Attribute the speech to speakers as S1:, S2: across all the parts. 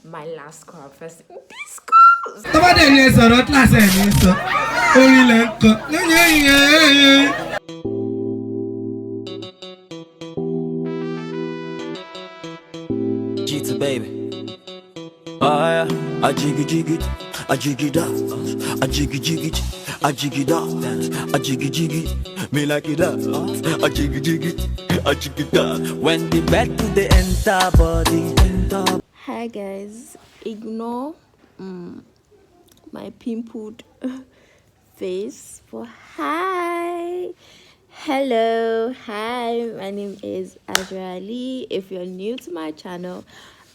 S1: my last Quran fest in this schools.
S2: G2 baby. Ah, I jiggy jiggy, I jiggy da, I jiggy jiggy, I jiggy da, I jiggy jiggy, me like it up, I jiggy jiggy, I jiggy da. When the bed to the enter body.
S1: Hi guys, ignore my pimpled face for hi. Hello, hi, my name is Aziara Alli. If you're new to my channel,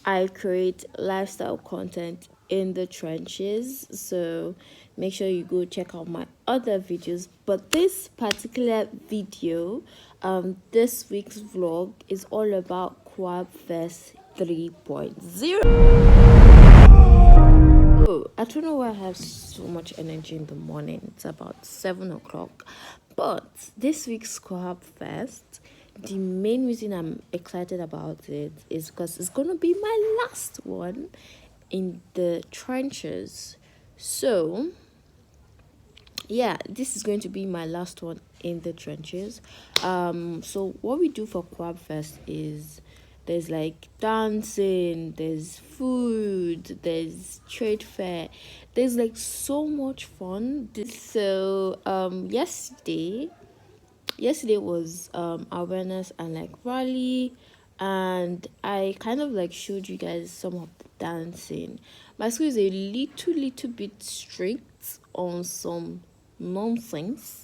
S1: I create lifestyle content in the trenches, so make sure you go check out my other videos. But this particular video, this week's vlog is all about Quab Fest 3.0. Oh, I don't know why I have so much energy in the morning. It's about 7 o'clock. But this week's Quab Fest, the main reason I'm excited about it is because it's going to be my last one in the trenches. So, yeah, this is going to be my last one in the trenches. So what we do for Quab Fest is there's like dancing, there's food, there's trade fair, there's like so much fun. So yesterday was awareness and like rally, and I kind of like showed you guys some of the dancing. My school is a little bit strict on some nonsense.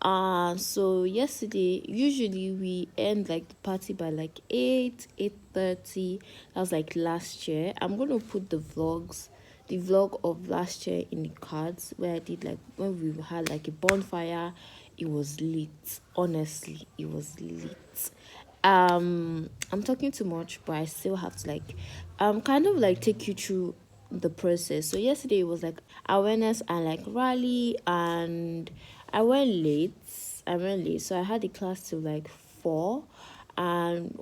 S1: So yesterday, usually we end like the party by like 8:30. That was like last year. I'm gonna put the vlog of last year in the cards, where I did like when we had like a bonfire. It was lit. Honestly, it was lit. I'm talking too much, but I still have to like kind of like take you through the process. So yesterday it was like awareness and like rally, and I went late. So I had the class till like 4, and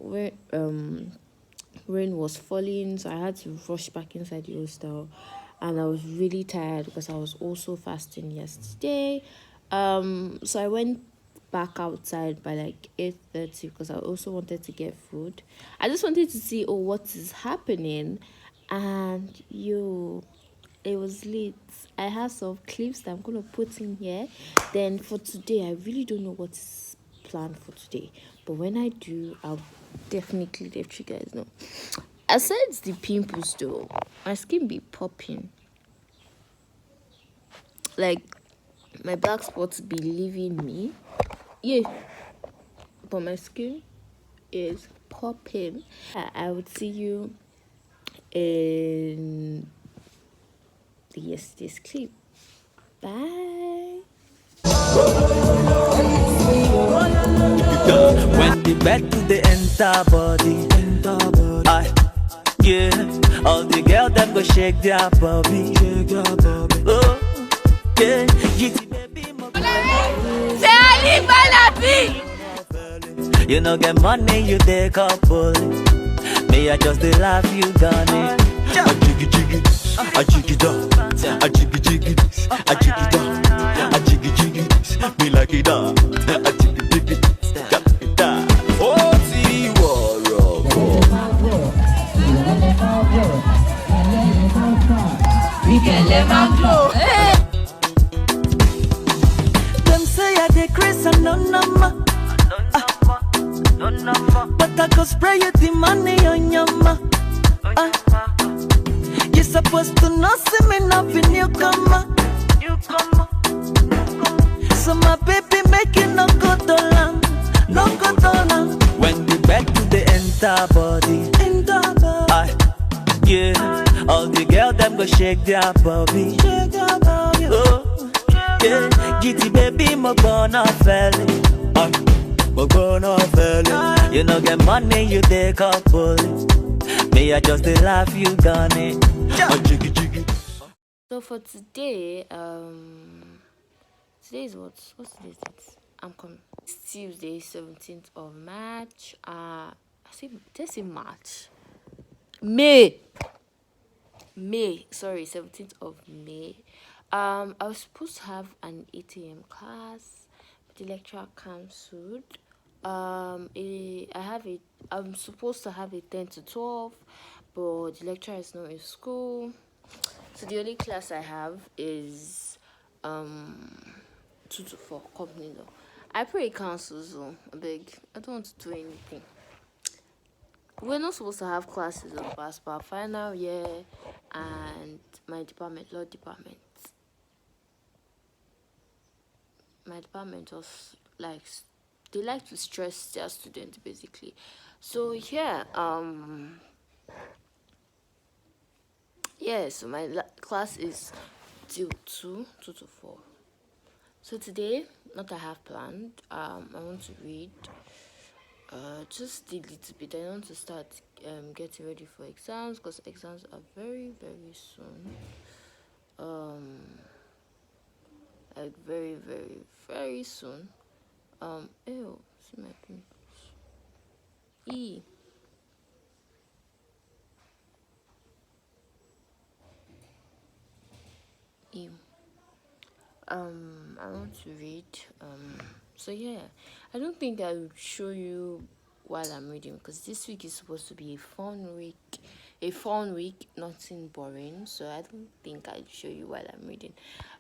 S1: rain was falling, so I had to rush back inside the hostel, and I was really tired because I was also fasting yesterday. So I went back outside by like 8:30 because I also wanted to get food. I just wanted to see what is happening, and it was lit. I have some clips that I'm gonna put in here. Then for today, I really don't know what is planned for today, but when I do, I'll definitely let you guys know. Aside the pimples though, my skin be popping. Like my black spots be leaving me. Yeah, but my skin is popping. I would see you in yesterday's clip. Bye.
S2: When the bed to the enter body. Yeah, all the girls them go shake their body. Oh, yeah, GT baby, you know get money, you take couple. Me, I just dey laugh, you gone it. I jiggy jiggy, I jiggy down, I jiggy jiggy, I jiggy down, I jiggy jiggy, me like it up, I jiggy jiggy, got it down. Oh, see we can let my go. Them say I dey crazy and no number. But I go spray you the money on your ma. You supposed to know, see me not be newcomer. So my baby make you no go down, no go down. When the bed to the enter body, yeah, all the girls them go shake their body. Oh, yeah, GT baby, mo gonna felly. You know get money, you take couple. Me, I just dey laugh, you gone it. Jiggy jiggy.
S1: So for today, today is what's today's date? I'm coming. It's Tuesday, 17th of March. I say March. May. May, sorry, 17th of May. I was supposed to have an 8 a.m. class, but the lecturer cancelled. I'm supposed to have a 10 to 12, but the lecturer is not in school. So the only class I have is 2 to 4 company law. I pray it cancels, so I beg. I don't want to do anything. We're not supposed to have classes on past our final year and my department, law department. My department was like, they like to stress their students basically. So yeah, so my class is till 2 to 4. So today, not I have planned, I want to read just a little bit. I want to start getting ready for exams, because exams are very, very soon. Like very, very, very soon. Ew, see my pimples. E. Ew. I want to read. So yeah, I don't think I would show you while I'm reading, because this week is supposed to be a fun week, nothing boring. So I don't think I'll show you while I'm reading.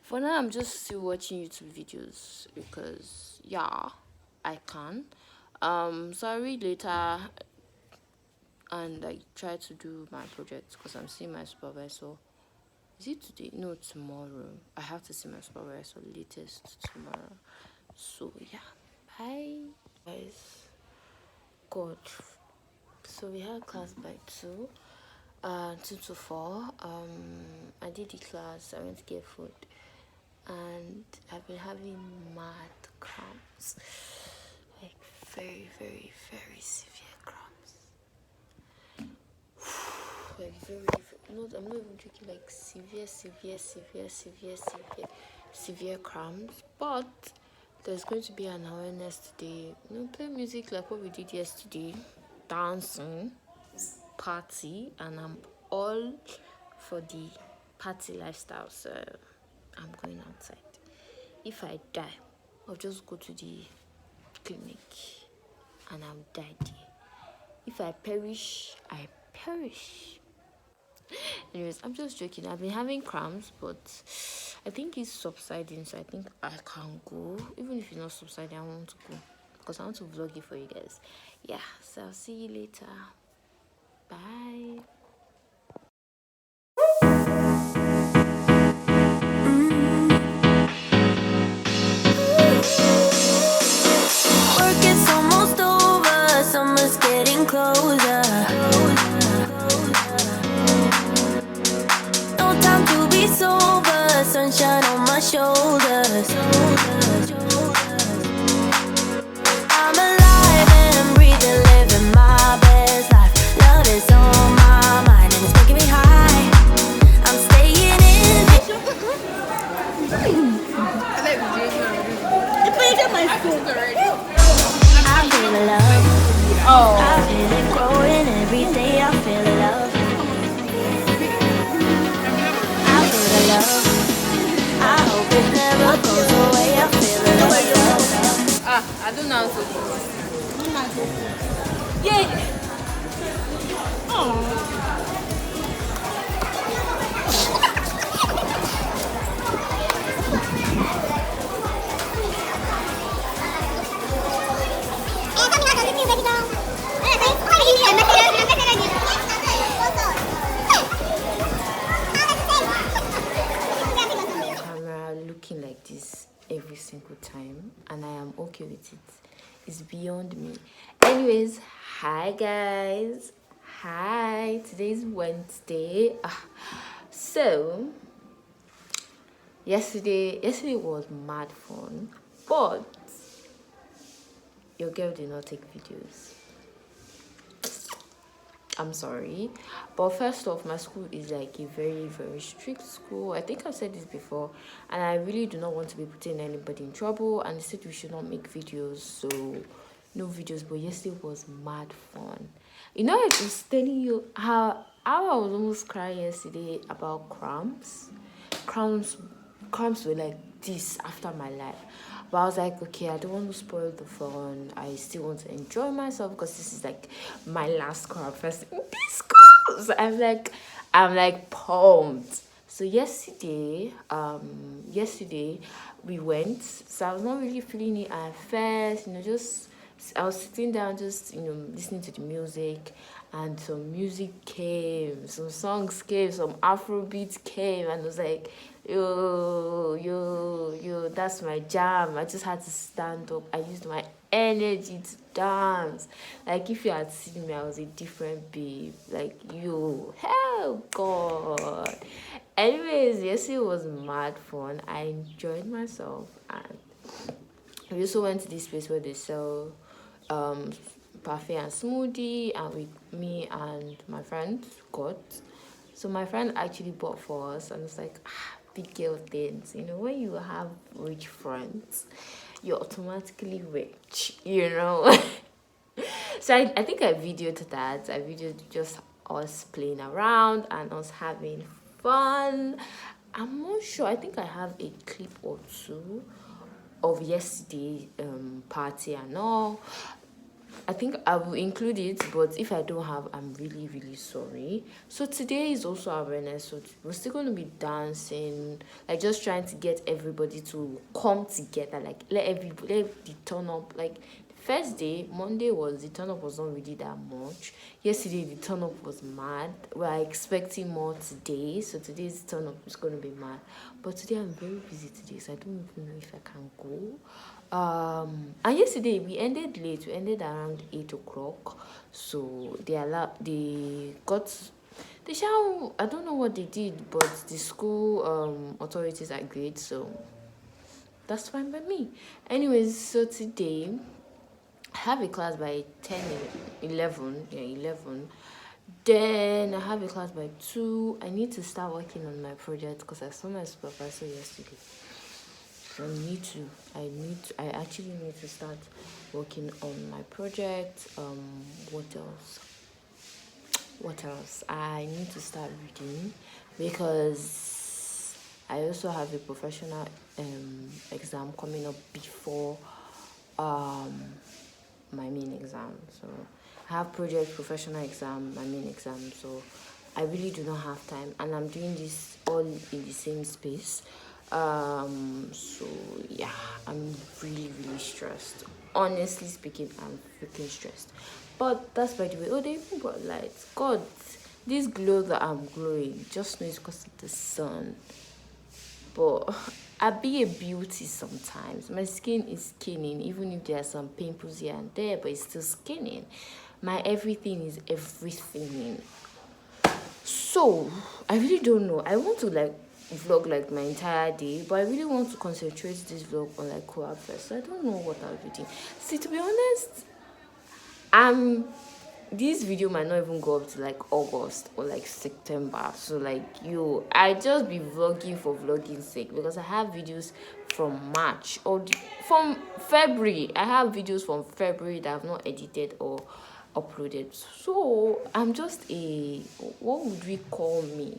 S1: For now, I'm just still watching YouTube videos because yeah, I can. So I'll read later and I try to do my project because I'm seeing my supervisor. Is it today? No, tomorrow. I have to see my supervisor latest tomorrow. So yeah, bye guys. God. So we had class by 2 to 4. I did the class, I went to get food, and I've been having mad cramps, like very, very, very severe cramps. Like very, not, I'm not even joking, like severe cramps. But there's going to be an awareness today. Play music like what we did yesterday, dancing, party, and I'm all for the party lifestyle. So I'm going outside. If I die, I'll just go to the clinic and I'll die there. If I perish, I perish. Anyways, I'm just joking. I've been having cramps, but I think it's subsiding, so I think I can go. Even if it's not subsiding, I want to go because I want to vlog it for you guys. Yeah, so I'll see you later. Bye.
S2: Work is almost over, summer's getting closer. No time to be sober, sunshine on my shoulders. I'm alive and breathing, living my best life. Love is on my mind and it's making me high. I'm staying in. I feel the love. I feel it growing every day. I feel the love. I feel the love. I hope it never goes away. I feel the love.
S1: I don't know how to do. Yeah. Oh. Camera looking like this every single time, and I am okay with it. It's beyond me. Anyways, hi guys. Hi, today's Wednesday. So yesterday was mad fun, but your girl did not take videos. I'm sorry, but first off, my school is like a very, very strict school. I think I've said this before, and I really do not want to be putting anybody in trouble, and they said we should not make videos, so no videos. But yesterday was mad fun. I was telling you how I was almost crying yesterday about cramps. Cramps, cramps were like this after my life. But I was like, okay, I don't want to spoil the fun. I still want to enjoy myself because this is like my last cramp fest in this school. So I'm like pumped. So yesterday we went. So I was not really feeling it at first, just I was sitting down just, listening to the music, and some music came, some songs came, some Afrobeat came, and I was like, yo, that's my jam. I just had to stand up. I used my energy to dance. Like, if you had seen me, I was a different babe. Like, hell God. Anyways, yesterday was mad fun. I enjoyed myself, and we also went to this place where they sell parfait and smoothie, and me and my friend got. So my friend actually bought for us, and it's like, big girl things. When you have rich friends, you're automatically rich. So I think I videoed that. I videoed just us playing around and us having fun. I'm not sure. I think I have a clip or two of yesterday party and all. I think I will include it, but if I don't have, I'm really, really sorry. So today is also awareness, so we're still going to be dancing, like just trying to get everybody to come together, like let the turn up. Like first day, Monday, the turn up was not really that much. Yesterday, the turn up was mad. We're expecting more today, so today's turn up is going to be mad. But today, I'm very busy today, so I don't even know if I can go. And yesterday, we ended late. We ended around 8 o'clock. So they got the shower. I don't know what they did, but the school authorities agreed, so that's fine by me. Anyways, so today I have a class by 11. Then I have a class by 2. I need to start working on my project because I saw my supervisor yesterday. So I actually need to start working on my project. What else? I need to start reading because I also have a professional exam coming up before my main exam. So I have project, professional exam, my main exam. So I really do not have time, and I'm doing this all in the same space. So yeah, I'm really, really stressed. Honestly speaking, I'm freaking stressed. But that's by the way. Oh, they even brought lights. God, this glow that I'm glowing, just know it's because of the sun. But I be a beauty sometimes. My skin is skinning, even if there are some pimples here and there, but it's still skinning. My everything is everything. So I really don't know. I want to vlog like my entire day, but I really want to concentrate this vlog on like co-op first. So I don't know what I'll be doing. See, to be honest, this video might not even go up to like August or like September. So I just be vlogging for vlogging's sake, because I have videos from March or from February. I have videos from February that I've not edited or uploaded. So I'm just what would we call me?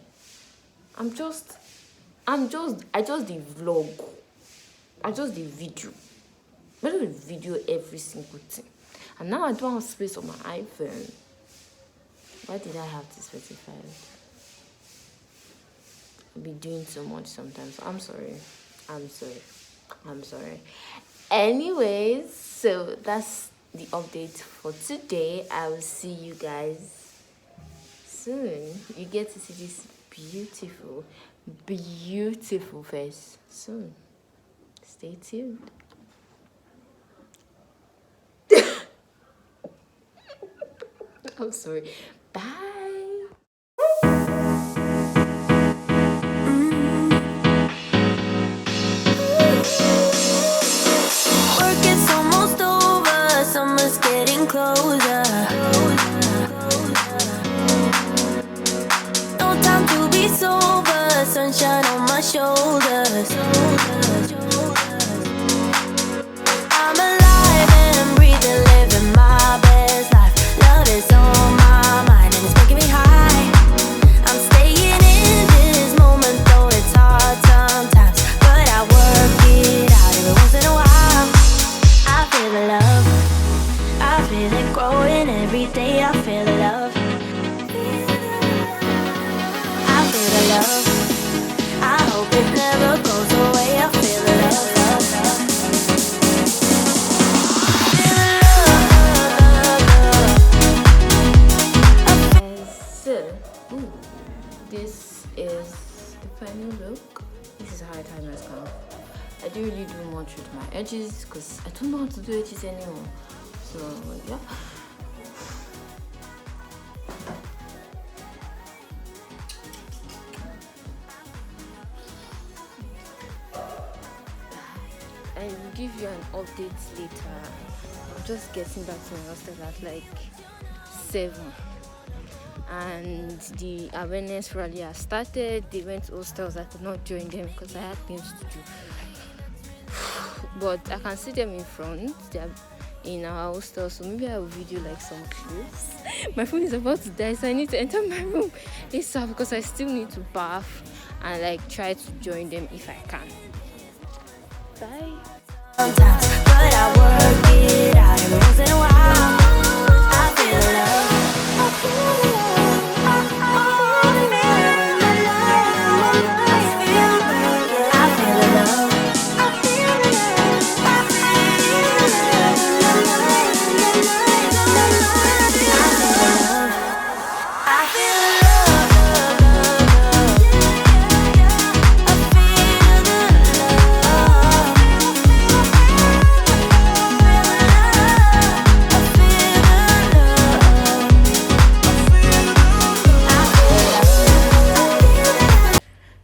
S1: I just the vlog. I just the video. I don't video every single thing. And now I don't have space on my iPhone. Why did I have to specify it? I'll be doing so much sometimes. I'm sorry. Anyways, so that's the update for today. I will see you guys soon. You get to see this beautiful face soon. Stay tuned. I'm sorry. Bye.
S2: Work is almost over, summer's getting closer. No time to be sober, sunshine on my shoulders. I'm alive and breathing, living my best life. Love is on my never goes away. I feel the love.
S1: So, this is the final look. This is how I tie my scarf. I don't really do much with my edges because I don't know how to do edges anymore. So yeah. I will give you an update later. I'm just getting back to my hostel at like 7. And the awareness rally has started. They went to hostels. I could not join them because I had things to do. But I can see them in front. They are in our hostel, so maybe I will video like some clips. My phone is about to die, so I need to enter my room ASAP because I still need to bath and like try to join them if I can. Bye.
S2: Sometimes, but I work it out and once in a while I feel love. I feel love.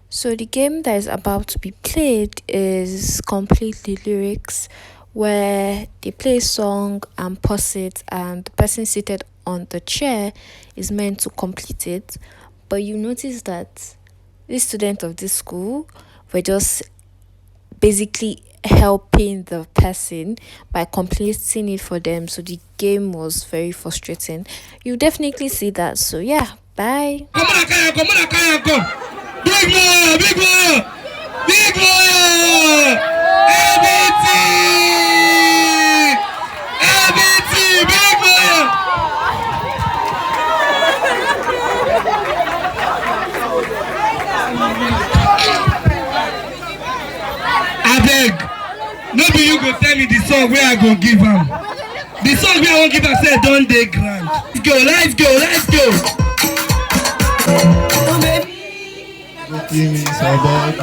S1: So the game that is about to be played is completely lyrics, where they play a song and pause it, and the person seated on the chair is meant to complete it. But you notice that these students of this school were just basically helping the person by completing it for them. So the game was very frustrating. You definitely see that. So yeah, bye.
S3: Big boy, big boy, big boy, ABT, big boy. I beg, no be you go tell me the song where I go give am. The song where I won't give am say don dey grand. Let's go.
S4: Give me some bug.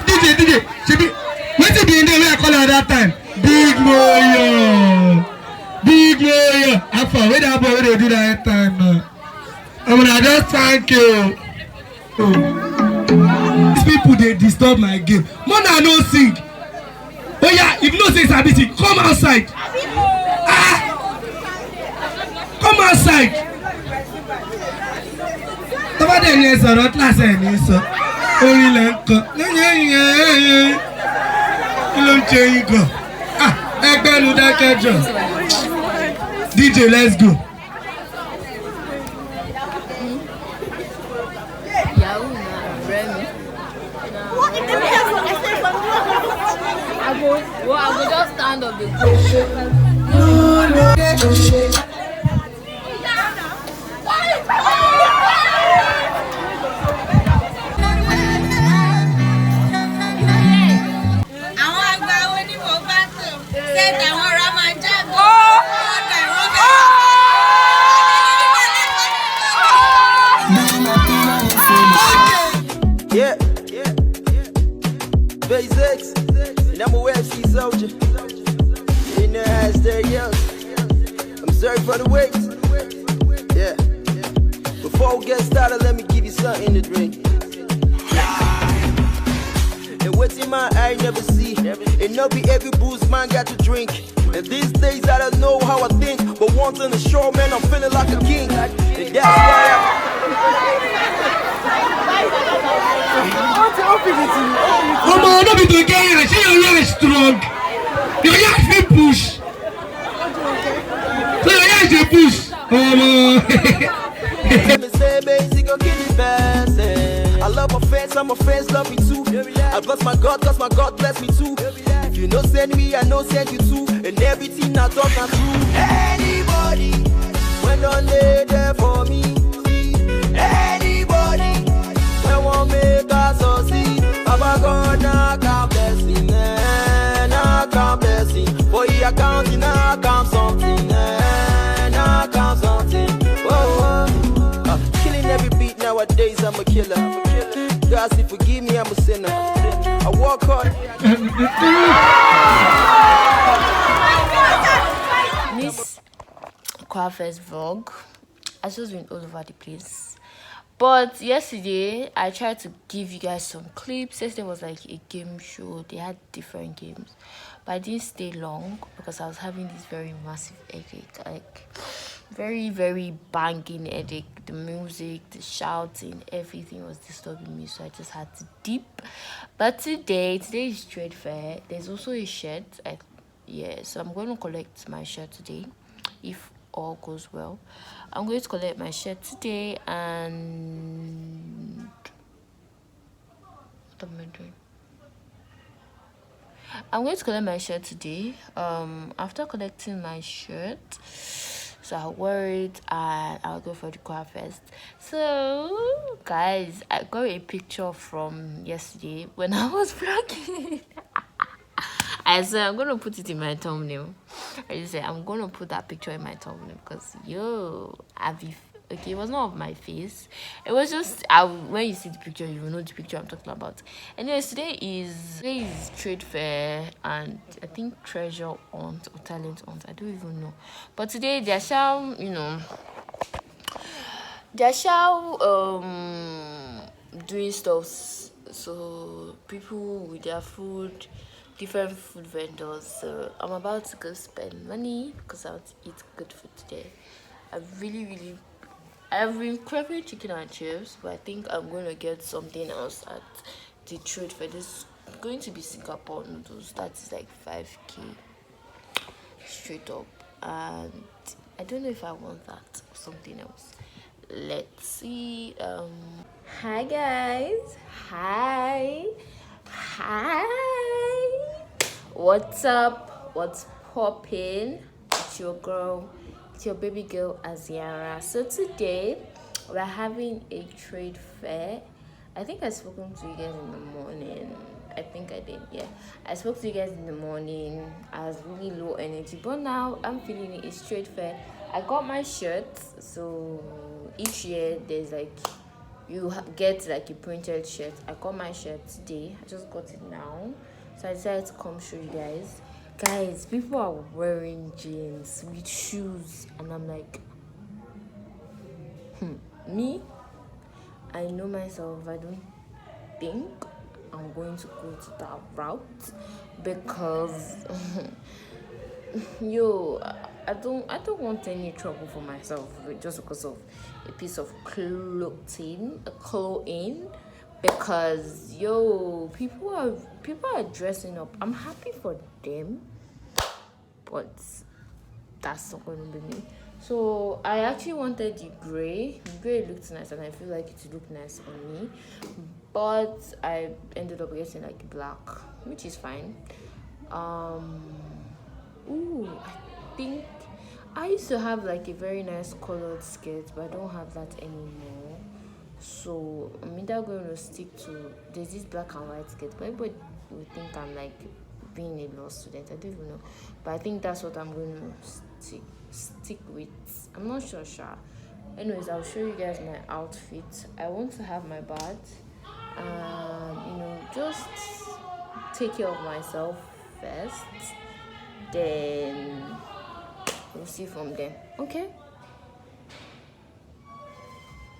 S3: DJ, wetin be name wey I call her that time? Big Moyo. Afa, where that boy wey dey do that time now? I just thank you. These people they disturb my game. Mona no sing. Oh yeah, if no say sabi sing, come outside. Come outside. Tọ́ba dẹ̀ ní sọ̀rọ̀ kílàsì ẹ̀ ní sọ. Orin lẹ̀ ń kọ. Kí ló ń ṣe yín gan? Ẹgbẹ́ nu dákẹ́ jọ. DJ, let's go.
S1: I will just stand up the
S2: Yeah. Basics. And I'm aware she's soldier. In there has their yells. I'm sorry for the wait. Yeah. Before we get started, let me give you something to drink. And what's in my eye never see. And not be every booze man got to drink. And these days I don't know how I think. But once on the shore, man, I'm feeling like a king. And that's why
S3: Come on, don't be too gay. I see your ear is strong. Your ear is push. So your ear is a push.
S2: I love my friends, and my friends love me too. I bless my God, cause my God bless me too. If you no send me, I no send you too. And everything I talk, I'm true. Anybody woman don't lay there for me. Anybody that won't make us succeed, Papa God now count blessing, now count blessing. For your accounting, now count something, now count something. Whoa, killing every beat nowadays, I'm a killer. God, if forgive me, I'm a sinner. I walk hard.
S1: Miss Kwafe's vlog, I just been all over the place. But yesterday, I tried to give you guys some clips. Yesterday was like a game show. They had different games. But I didn't stay long because I was having this very massive headache. Like, very, very banging headache. The music, the shouting, everything was disturbing me. So I just had to dip. But today is trade fair. There's also a shirt. So I'm going to collect my shirt today. If all goes well, I'm going to collect my shirt today. And what am I doing? I'm going to collect my shirt today. After collecting my shirt, so I'll wear it and I'll go for the choir fest. So guys, I got a picture from yesterday when I was vlogging. I said I'm gonna put it in my thumbnail. I just said I'm gonna put that picture in my thumbnail because okay, it was not of my face. It was just when you see the picture, you will know the picture I'm talking about. Anyways, today is trade fair and I think treasure hunt or talent hunt. I don't even know. But today they shall doing stuff. So people with their food, different food vendors. So I'm about to go spend money because I want to eat good food today. I've been craving chicken and chips, but I think I'm going to get something else at the trade fair. This is going to be Singapore noodles. That is like 5k straight up, and I don't know if I want that or something else. Let's see. Hi guys. Hi. What's up? What's poppin'? It's your girl. It's your baby girl Aziara. So today we're having a trade fair. I think I spoken to you guys in the morning. I think I did, yeah. I spoke to you guys in the morning. I was really low energy, but now I'm feeling it. It's trade fair. I got my shirt. So each year there's like you get like a printed shirt. I got my shirt today. I just got it now. So I decided to come show you guys. Guys, people are wearing jeans with shoes and I'm like, me, I know myself. I don't think I'm going to go to that route because I don't want any trouble for myself just because of a piece of clothing, because people are dressing up. I'm happy for them, but that's not going to be me. So I actually wanted the gray. The gray looked nice and I feel like it looked nice on me, but I ended up getting like black, which is fine. I think I used to have like a very nice colored skirt, but I don't have that anymore. So I'm either going to stick to there's this black and white skirt, but everybody will think I'm like being a law student. I don't even know, but I think that's what I'm going to stick with. I'm not sure. Anyways, I'll show you guys my outfit. I want to have my bath and just take care of myself first, then we'll see from there. Okay,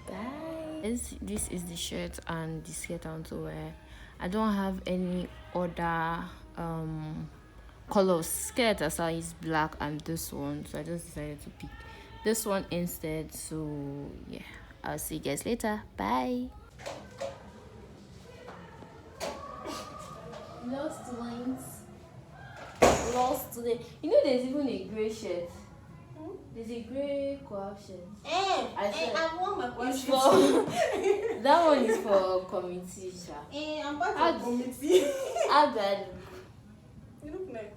S1: bye. This is the shirt and the skirt I want to wear. I don't have any other color of skirt aside is black and this one, so I just decided to pick this one instead. So yeah, I'll see you guys later. Bye. Lost today. There's even a gray shirt. There's a gray co-op shirt.
S4: I want my question.
S1: That one is for committee.
S4: I'm part of committee.
S1: How do I look?
S4: You look nice.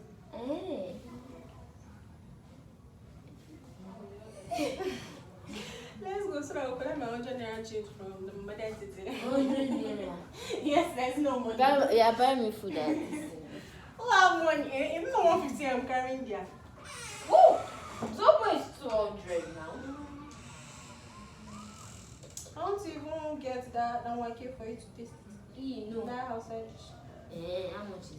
S4: 100 naira change from the mother city.
S1: 100 naira.
S4: Yes, there's no money.
S1: Buy me food at this.
S4: Who have money? Even 150, I'm carrying there.
S1: Oh! Zobo is 200 now.
S4: I want to even get that one cake for you to taste it.
S1: No.
S4: That Hausa dish.
S1: How much is it?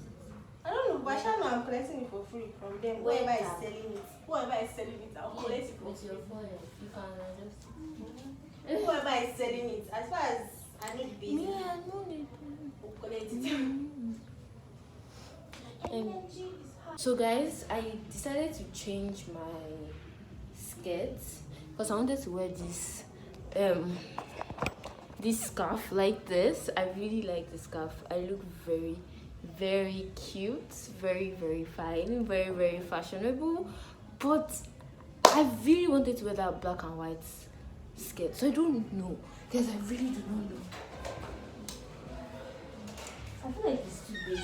S4: I don't know, but I I'm collecting it for free from them. Whoever is selling it. Whoever is selling it, I'll collect it for
S1: with
S4: free.
S1: your phone. You can just.
S4: Whoever is selling it, as far as I know the basic,
S1: I know it.
S4: we'll collect it.
S1: So guys, I decided to change my skirt because I wanted to wear this scarf like this. I really like the scarf. I look very, very cute, very, very fine, very, very fashionable. But I really wanted to wear that black and white skirt, so I don't know, guys. I really do not know. I feel like it's too big.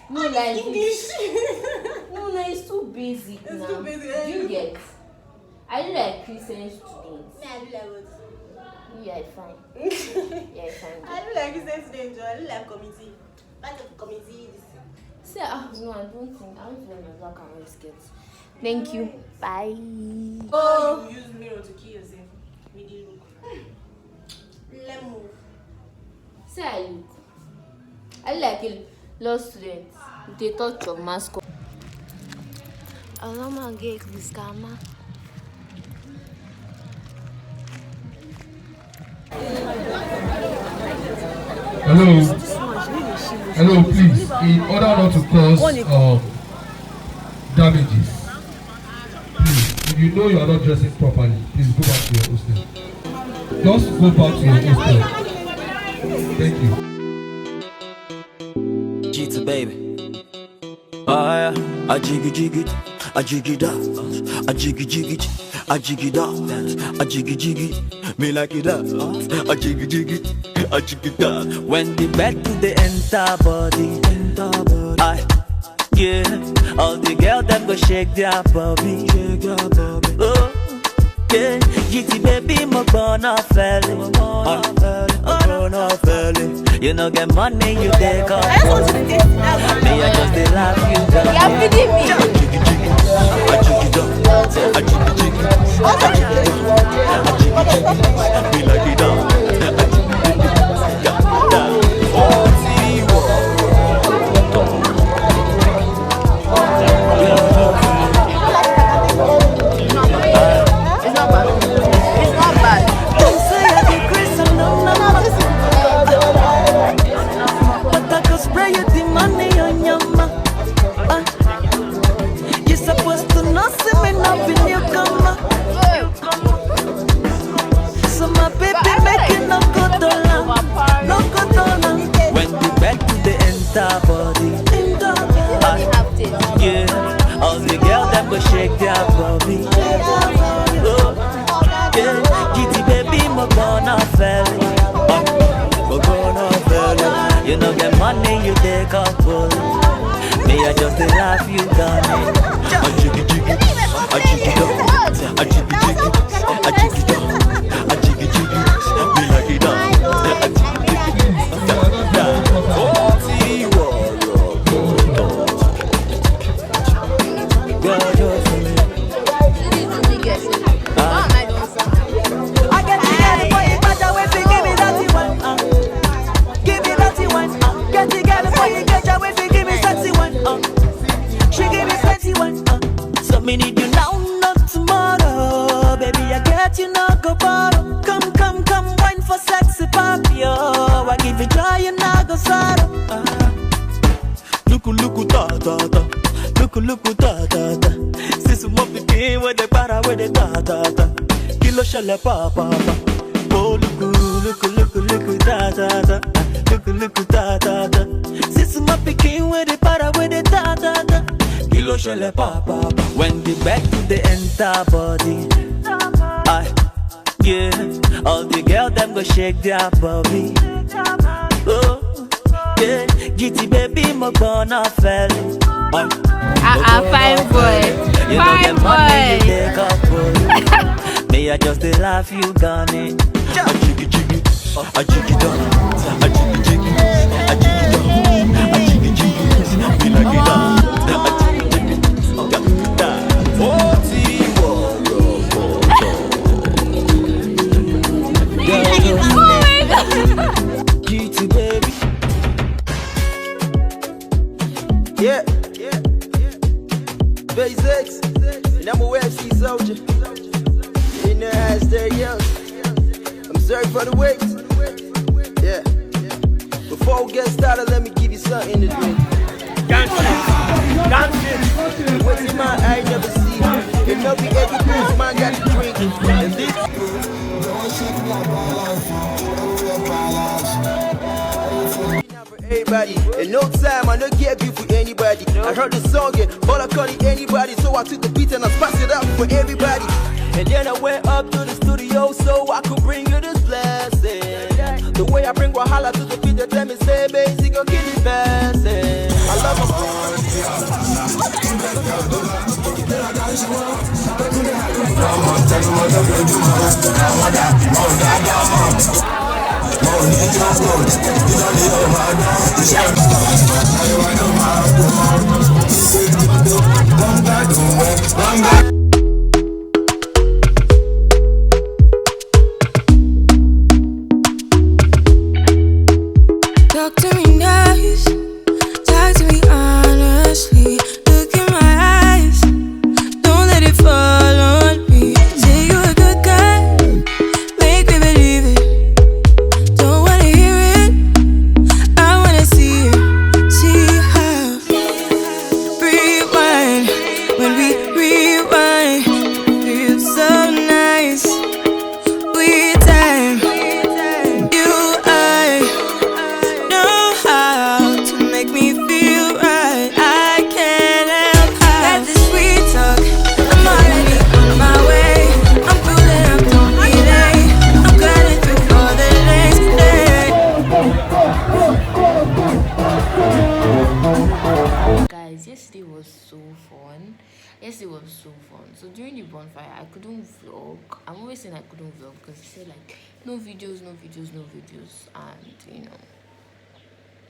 S1: No, like
S4: English.
S1: no, it's too basic.
S4: It's
S1: now.
S4: too basic.
S1: Do you get? I look like Christian students.
S4: Me, I do like what?
S1: Yeah, fine. Yeah, fine.
S4: I do like Christian students. I do like committee. Part of committee.
S1: See, no, I don't think I want to wear my black and white skirts. Thank you. Bye.
S4: Oh, you use mirror to kill yourself. Really look. Let move.
S1: See, I look. I look like a law student. They touch your mask. Alama get this camera.
S3: Hello, please, in order not to cause damages, please, if you know you are not dressing properly, please go back to your hostel. Just go back to your hostel. Thank you.
S2: G2 baby. Oh yeah, I jiggy jiggy, I jiggy da, I jiggy jiggy, I jiggy da, I jiggy jiggy, me like it up, I jiggy jiggy, I jiggy da. When the bed to the enter body, yeah, all the girls them go shake their body, oh. Yeah, GT baby, my gonna fell it. Gonna fell it. You know, get money, you take off. Me, I just they laugh you down.
S1: You're feeding me.
S2: Me like it down. Body. Yeah, all the girls them go shake their body. Oh, yeah, GT baby, my gonna fell. You know get money, you take off bullet. Me, I just laugh you down. I jiggy jiggy, I jiggy down, I jiggy jiggy, I jiggy down, I jiggy jiggy, me like it down. Me need you now, not tomorrow. Baby, I get you, not go borrow. Come, wine for sexy papi, oh. I give you joy, you not go sorrow. Look, ta, ta, ta. Look, ta, ta, ta. Sis, mo pipi, where they para, where they ta, ta, ta. Kilo shale, pa, pa, pa. Oh, look, ta, ta, ta. Look, ta, ta, ta. Sis, mo pipi, where they para, where they ta, ta, ta. Kilo shele papa. When the back to the enter body, yeah, all the girls them go shake their body. Oh, yeah, GT baby, my gonna fell.
S1: Fine boy.
S2: You know
S1: Fine
S2: them money you
S1: boy.
S2: take up for. Me I just dey laugh you gone it. A jiggy jiggy, a jiggy dog, a jiggy jiggy, a jiggy dog, a jiggy jiggy. Me like it up, a jiggy jiggy. Oh, G2 baby. Yeah, basics. And I'm aware she's soldier. In the ass there, yo. I'm sorry for the wait. Yeah. Before we get started, let me give you something to drink. Dancing. What's in my eye, never see. If not be every place, man got to drink. And this. Everybody, and no time, I don't give you for anybody. I heard the song, yeah, all I call it anybody. So I took the beat and I passed it up for everybody. And then I went up to the studio so I could bring you this blessing. The way I bring Wahala to the beat, that let me say, baby, go kill it blessing. I love
S5: Talk to me nice, talk to me honestly. Look in my eyes, don't let it fall on me. Say you're a good guy, make me believe it. Don't wanna hear it, I wanna see it. See how rewind, when we rewind, feels so nice. We time, you I know how to make me feel right. I can't help how that this sweet talk. I'm already on my way. I'm pulling up, don't delay. I'm cutting through all the lanes today.
S1: Guys, yesterday was so fun. So during the bonfire, I couldn't vlog. I'm always saying I couldn't vlog because he said like no videos, and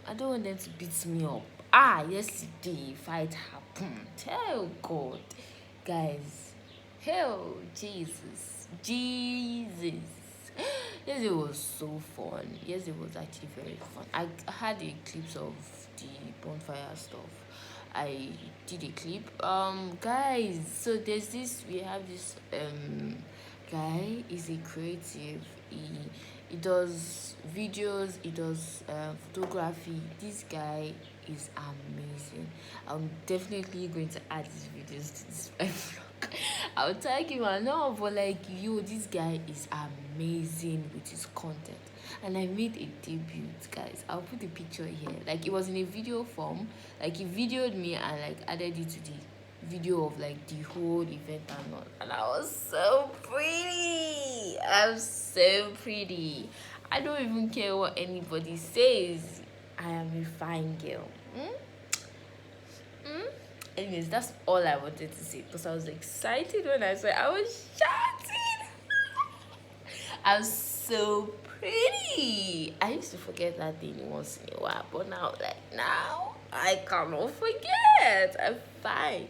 S1: I don't want them to beat me up. Yesterday fight happened. Oh God, guys. Hell, Jesus. Yes, it was so fun. Yes, it was actually very fun. I had a clips of the bonfire stuff. I did a clip. Guys, so we have this guy is a creative. He does videos, he does photography. This guy is amazing. I'm definitely going to add these videos to this vlog. I'll tag him and all, but like, yo, this guy is amazing with his content. And I made a debut, guys. I'll put the picture here. Like, it was in a video form. Like, he videoed me and like added it to the video of like the whole event and all. And I was so pretty. I'm so pretty. I don't even care what anybody says. I am a fine girl. Anyways, that's all I wanted to say because I was excited when I saw it. I was shouting. I'm so pretty. I used to forget that thing once in a while, but now I cannot forget. I'm fine.